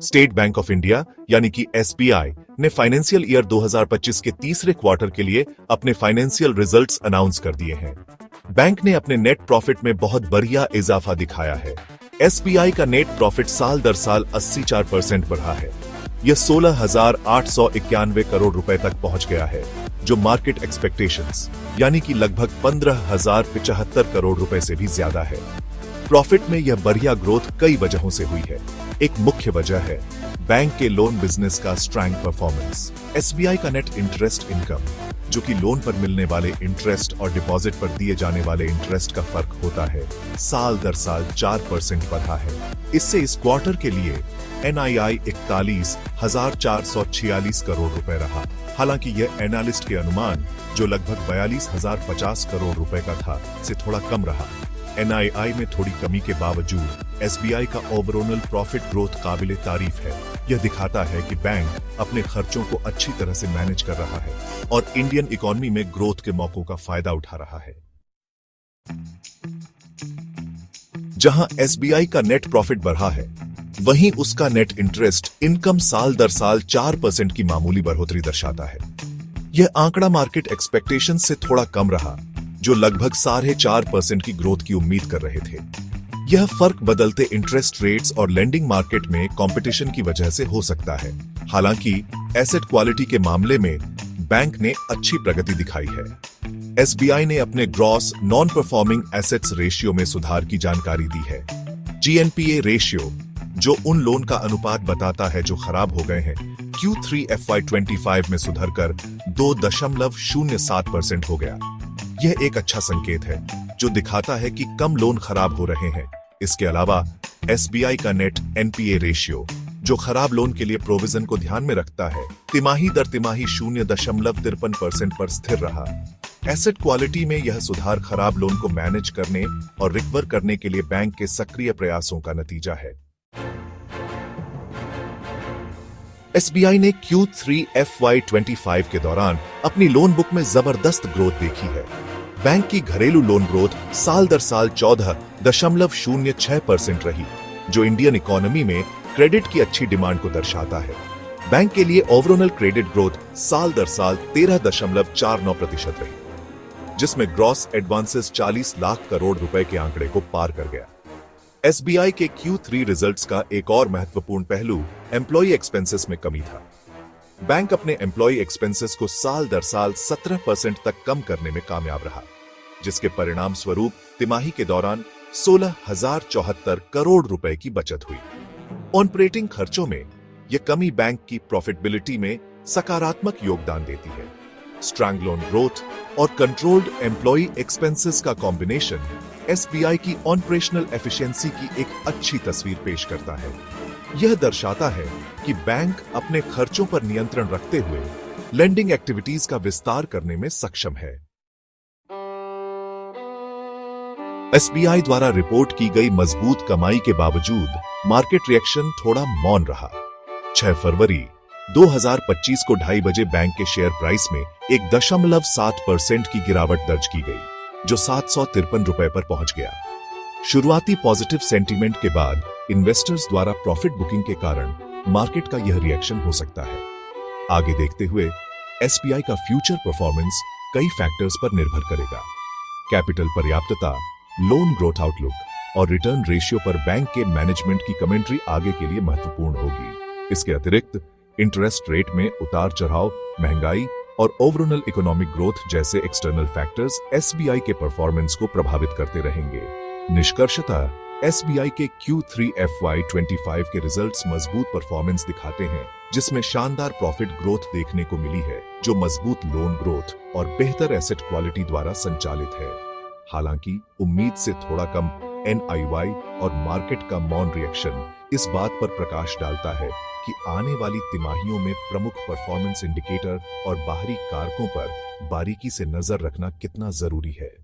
State bank of India यानी कि SBI ने फाइनेंशियल ईयर 2025 के तीसरे क्वार्टर के लिए अपने फाइनेंशियल रिजल्ट्स अनाउंस कर दिए हैं। बैंक ने अपने नेट प्रॉफिट में बहुत बढ़िया इजाफा दिखाया है। एसबीआई का नेट प्रॉफिट साल दर साल 84% बढ़ा है। यह 16,891 करोड़ रुपए तक पहुंच गया है, जो मार्केट एक्सपेक्टेशंस यानी कि लगभग 15,075 करोड़ रुपए से भी ज्यादा है। प्रॉफिट में यह बढ़िया ग्रोथ कई वजहों से हुई है। एक मुख्य वजह है बैंक के लोन बिजनेस का स्ट्रॉन्ग परफॉर्मेंस। एसबीआई का नेट इंटरेस्ट इनकम, जो कि लोन पर मिलने वाले इंटरेस्ट और डिपॉजिट पर दिए जाने वाले इंटरेस्ट का फर्क होता है, साल दर साल 4% बढ़ा है। इससे इस क्वार्टर के लिए एनआईआई 41,446 करोड़ रुपए रहा। हालांकि यह एनालिस्ट के अनुमान, जो लगभग 42,050 करोड़ रुपए का था, से थोड़ा कम रहा। एनआईआई में थोड़ी कमी के बावजूद एसबीआई का ओवरऑल प्रॉफिट ग्रोथ काबिले तारीफ है। यह दिखाता है कि बैंक अपने खर्चों को अच्छी तरह से मैनेज कर रहा है और इंडियन इकोनॉमी में ग्रोथ के मौकों का फायदा उठा रहा है। जहां एसबीआई का नेट प्रॉफिट बढ़ा है, वहीं उसका नेट इंटरेस्ट इनकम साल दर साल 4% की मामूली बढ़ोतरी दर्शाता है। यह आंकड़ा मार्केट एक्सपेक्टेशन से थोड़ा कम रहा, जो लगभग 4.5% की ग्रोथ की उम्मीद कर रहे थे। यह फर्क बदलते इंटरेस्ट रेट्स और लेंडिंग मार्केट में कंपटीशन की वजह से हो सकता है। हालांकि एसेट क्वालिटी के मामले में बैंक ने अच्छी प्रगति दिखाई है। एसबीआई ने अपने gross non performing assets ratio में सुधार की जानकारी दी है। जीएनपीए रेशियो, जो उन लोन का अनुपात बताता है जो खराब हो गए हैं, Q3 FY25 में सुधरकर 2.07% हो गया। यह एक अच्छा संकेत है, जो दिखाता है कि कम लोन खराब हो रहे हैं। इसके अलावा एसबीआई का नेट एनपीए रेशियो, जो खराब लोन के लिए प्रोविजन को ध्यान में रखता है, तिमाही दर तिमाही 0.53% पर स्थिर रहा। एसेट क्वालिटी में यह सुधार खराब लोन को मैनेज करने और रिकवर करने के लिए बैंक के सक्रिय प्रयासों का नतीजा है। एसबीआई ने Q3 FY25 के दौरान अपनी लोन बुक में जबरदस्त ग्रोथ देखी है। बैंक की घरेलू लोन ग्रोथ साल दर साल 14.06% रही, जो इंडियन इकोनॉमी में क्रेडिट की अच्छी डिमांड को दर्शाता है। बैंक के लिए ओवरऑल क्रेडिट ग्रोथ साल दर साल 13.49% रही, जिसमें ग्रॉस एडवांसेस 40 लाख करोड़ रुपए के आंकड़े को पार कर गया। एसबीआई के Q3 रिजल्ट्स का एक और महत्वपूर्ण पहलू एम्प्लॉई एक्सपेंसेस में कमी था। बैंक अपने एम्प्लॉई एक्सपेंसेस को साल दर साल 17% तक कम करने में कामयाब रहा, जिसके परिणाम स्वरूप तिमाही के दौरान 16,074 करोड़ रुपए की बचत हुई। ऑपरेटिंग खर्चों में यह कमी बैंक की प्रॉफिटेबिलिटी में सकारात्मक योगदान देती है। स्ट्रॉन्ग लोन ग्रोथ और कंट्रोल्ड एम्प्लॉई एक्सपेंसेस का कॉम्बिनेशन एसबीआई की ऑपरेशनल एफिशिएंसी की एक अच्छी तस्वीर पेश करता है। यह दर्शाता है कि बैंक अपने खर्चों पर नियंत्रण रखते हुए लेंडिंग एक्टिविटीज का विस्तार करने में सक्षम है। एसबीआई द्वारा रिपोर्ट की गई मजबूत कमाई के बावजूद मार्केट रिएक्शन थोड़ा मौन रहा। 6 फरवरी 2025 को 2:30 बजे बैंक के शेयर प्राइस में 1.7% की गिरावट दर्ज की गई, जो 753 रुपए पर पहुंच गया। शुरुआती पॉजिटिव सेंटीमेंट के बाद इन्वेस्टर्स द्वारा प्रॉफिट बुकिंग के कारण मार्केट का यह रिएक्शन हो सकता है। आगे देखते हुए एसबीआई का फ्यूचर परफॉर्मेंस कई फैक्टर्स पर निर्भर करेगा। कैपिटल पर्याप्तता, लोन ग्रोथ आउटलुक और रिटर्न रेशियो पर बैंक के मैनेजमेंट की कमेंट्री आगे के लिए महत्वपूर्ण होगी। इसके अतिरिक्त इंटरेस्ट रेट में उतार चढ़ाव, महंगाई और ओवरऑल इकोनॉमिक ग्रोथ जैसे एक्सटर्नल फैक्टर्स एसबीआई के परफॉर्मेंस को प्रभावित करते रहेंगे। निष्कर्षतः एसबीआई के Q3 FY25 के रिजल्ट्स मजबूत परफॉर्मेंस दिखाते हैं, जिसमें शानदार प्रॉफिट ग्रोथ देखने को मिली है, जो मजबूत लोन ग्रोथ और बेहतर एसेट क्वालिटी द्वारा संचालित है। हालांकि उम्मीद से थोड़ा कम एनआईआई और मार्केट का मौन रिएक्शन इस बात पर प्रकाश डालता है कि आने वाली तिमाहियों में प्रमुख परफॉर्मेंस इंडिकेटर और बाहरी कारकों पर बारीकी से नजर रखना कितना जरूरी है।